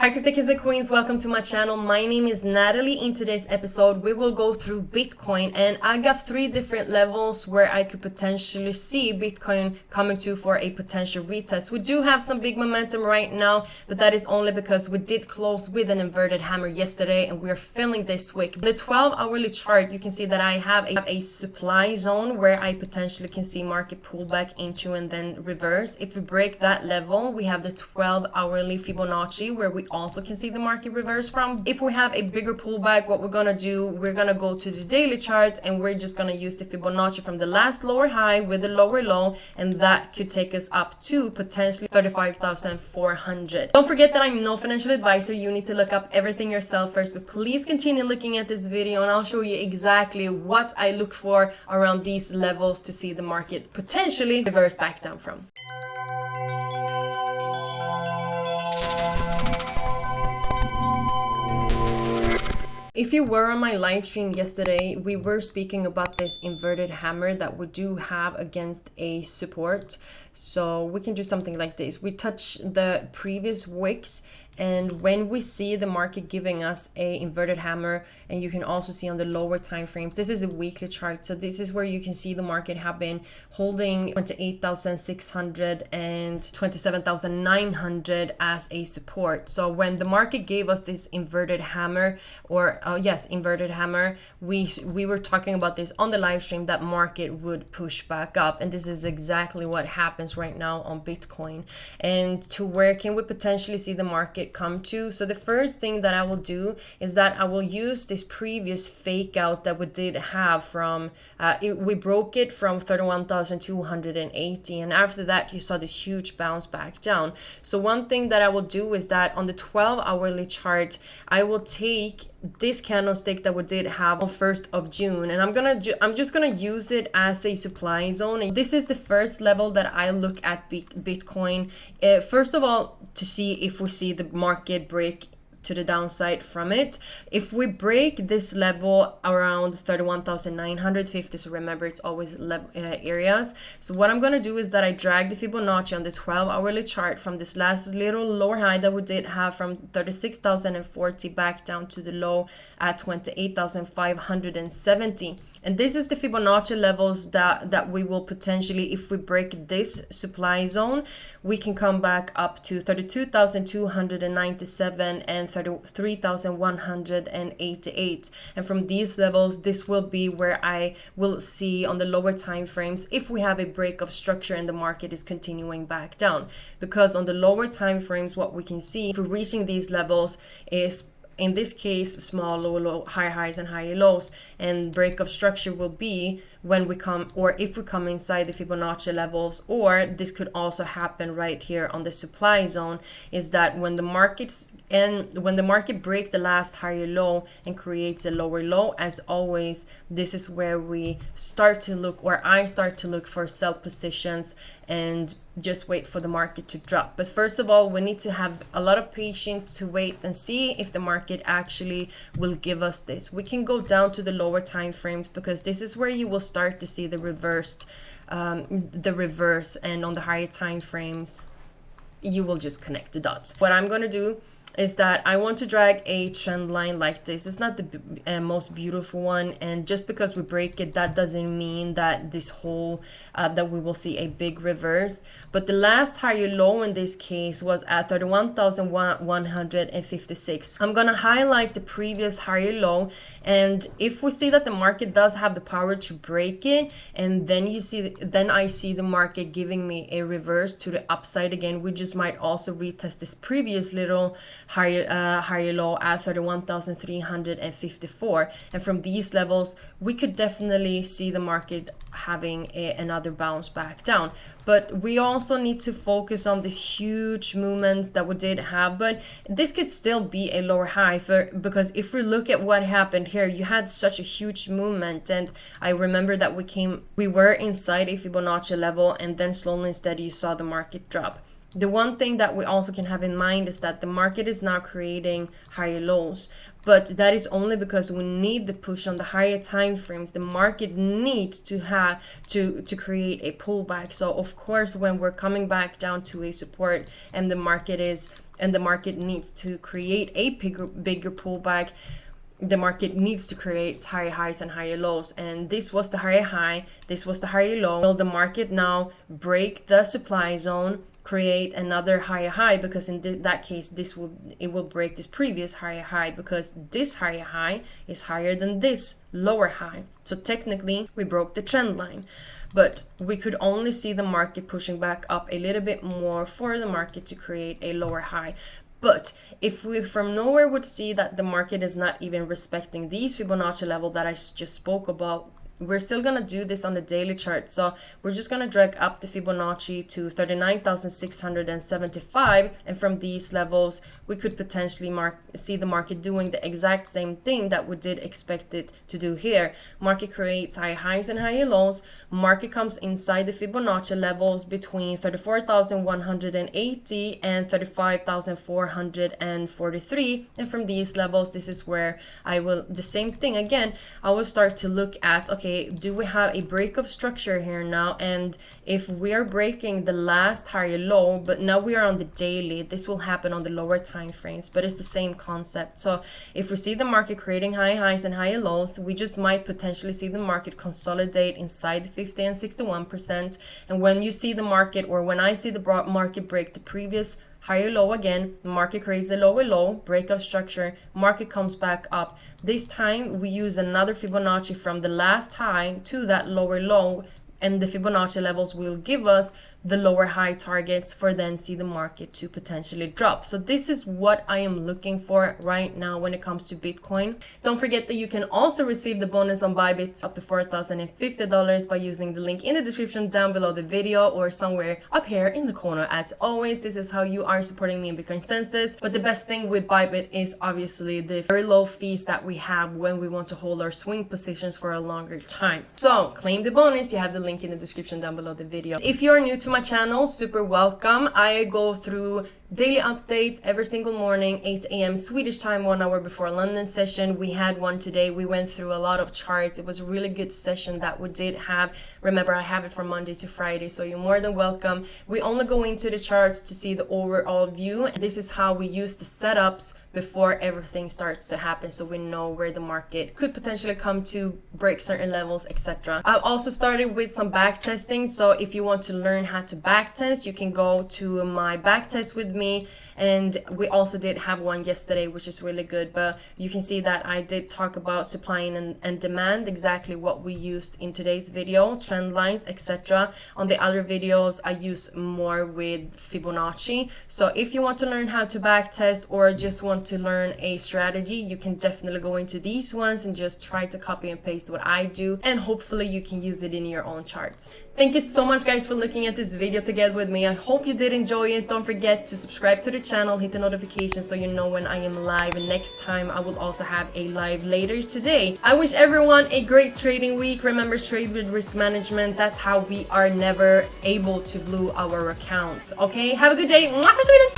Hi Kings and Queens, welcome to my channel. My name is Natalie. In today's episode, we will go through Bitcoin, and I got 3 different levels where I could potentially see Bitcoin coming to for a potential retest. We do have some big momentum right now, but that is only because we did close with an inverted hammer yesterday and we're filling this wick. The 12-hourly chart, you can see that I have a supply zone where I potentially can see market pull back into and then reverse. If we break that level, we have the 12-hourly Fibonacci where we also can see the market reverse from. If we have a bigger pullback, what we're gonna do, we're gonna go to the daily charts and we're just gonna use the Fibonacci from the last lower high with the lower low, and that could take us up to potentially 35,400. Don't forget that I'm no financial advisor. You need to look up everything yourself first, but please continue looking at this video and I'll show you exactly what I look for around these levels to see the market potentially reverse back down from. If you were on my live stream yesterday, we were speaking about this inverted hammer that we do have against a support. So we can do something like this. We touch the previous wicks, and when we see the market giving us a inverted hammer, and you can also see on the lower time frames, this is a weekly chart. So this is where you can see the market have been holding 28,600 and 27,900 as a support. So when the market gave us this inverted hammer, or inverted hammer, we were talking about this on the live stream, that market would push back up, and this is exactly what happens right now on Bitcoin. And to where can we potentially see the market come to? So the first thing that I will do is that I will use this previous fake out that we did have from we broke it from 31,280, and after that you saw this huge bounce back down. So one thing that I will do is that on the 12-hourly chart, I will take this candlestick that we did have on 1st of June, and I'm just gonna use it as a supply zone. This is the first level that I look at Bitcoin. First of all, to see if we see the market break to the downside from it. If we break this level around 31,950, so remember it's always areas. So what I'm gonna do is that I drag the Fibonacci on the 12-hourly chart from this last little lower high that we did have from 36,040 back down to the low at 28,570. And this is the Fibonacci levels that we will potentially, if we break this supply zone, we can come back up to 32,297 and 33,188. And from these levels, this will be where I will see on the lower time frames if we have a break of structure and the market is continuing back down. Because on the lower time frames, what we can see for reaching these levels is, in this case, small low, high highs and high lows, and break of structure will be when we come, or if we come inside the Fibonacci levels, or this could also happen right here on the supply zone, is that when the market break the last higher low and creates a lower low, as always, this is where we start to look, or I start to look for sell positions and just wait for the market to drop. But first of all, we need to have a lot of patience to wait and see if the market actually will give us this. We can go down to the lower time frames, because this is where you will start to see the reverse, and on the higher time frames you will just connect the dots. What I'm going to do is that I want to drag a trend line like this. It's not the most beautiful one, and just because we break it, that doesn't mean that this whole that we will see a big reverse. But the last higher low in this case was at 31,156. I'm gonna highlight the previous higher low, and if we see that the market does have the power to break it, and then I see the market giving me a reverse to the upside again, we just might also retest this previous little higher low at 31,354, and from these levels we could definitely see the market having another bounce back down. But we also need to focus on these huge movements that we did have, but this could still be a lower high because if we look at what happened here, you had such a huge movement, and I remember that we were inside a Fibonacci level, and then slowly instead you saw the market drop. The one thing that we also can have in mind is that the market is now creating higher lows, but that is only because we need the push on the higher time frames. The market needs to have to create a pullback. So of course, when we're coming back down to a support and the market needs to create a bigger pullback, the market needs to create higher highs and higher lows, and this was the higher high, this was the higher low. Will the market now break the supply zone, create another higher high? Because in that case, it will break this previous higher high, because this higher high is higher than this lower high. So technically we broke the trend line, but we could only see the market pushing back up a little bit more for the market to create a lower high. But if we from nowhere would see that the market is not even respecting these Fibonacci level that I just spoke about, we're still going to do this on the daily chart. So we're just going to drag up the Fibonacci to 39,675, and from these levels we could potentially see the market doing the exact same thing that we did expect it to do here. Market creates higher highs and higher lows. Market comes inside the Fibonacci levels between 34,180 and 35,443, and from these levels, this is where the same thing again, I will start to look at, okay, do we have a break of structure here now? And if we are breaking the last higher low, but now we are on the daily, this will happen on the lower time frames, but it's the same concept. So if we see the market creating high highs and higher lows, we just might potentially see the market consolidate inside the 50 and 61%. And when you see the market, or when I see the market break the previous higher low again, the market creates a lower low, break of structure, market comes back up. This time we use another Fibonacci from the last high to that lower low, and the Fibonacci levels will give us the lower high targets for then see the market to potentially drop. So this is what I am looking for right now when it comes to Bitcoin. Don't forget that you can also receive the bonus on BYBIT up to $4,050 by using the link in the description down below the video, or somewhere up here in the corner. As always, this is how you are supporting me in Bitcoinsensus. But the best thing with BYBIT is obviously the very low fees that we have when we want to hold our swing positions for a longer time. So claim the bonus. You have the link in the description down below the video. If you are new to my channel, super welcome. I go through daily updates every single morning, 8 a.m. Swedish time, 1 hour before London session. We had one today. We went through a lot of charts. It was a really good session that we did have. Remember, I have it from Monday to Friday, so you're more than welcome. We only go into the charts to see the overall view, and this is how we use the setups before everything starts to happen, so we know where the market could potentially come to, break certain levels, etc. I've also started with some back testing, so if you want to learn how to back test, you can go to my back test with me, and we also did have one yesterday, which is really good. But you can see that I did talk about supply and demand, exactly what we used in today's video, trend lines, etc. On the other videos I use more with Fibonacci. So if you want to learn how to back test, or just want to learn a strategy, you can definitely go into these ones and just try to copy and paste what I do, and hopefully you can use it in your own charts. Thank you so much, guys, for looking at this video together with me. I hope you did enjoy it. Don't forget to subscribe to the channel, hit the notification so you know when I am live, and next time I will also have a live later today. I wish everyone a great trading week. Remember, trade with risk management. That's how we are never able to blow our accounts. Okay, have a good day. Mwah, from Sweden.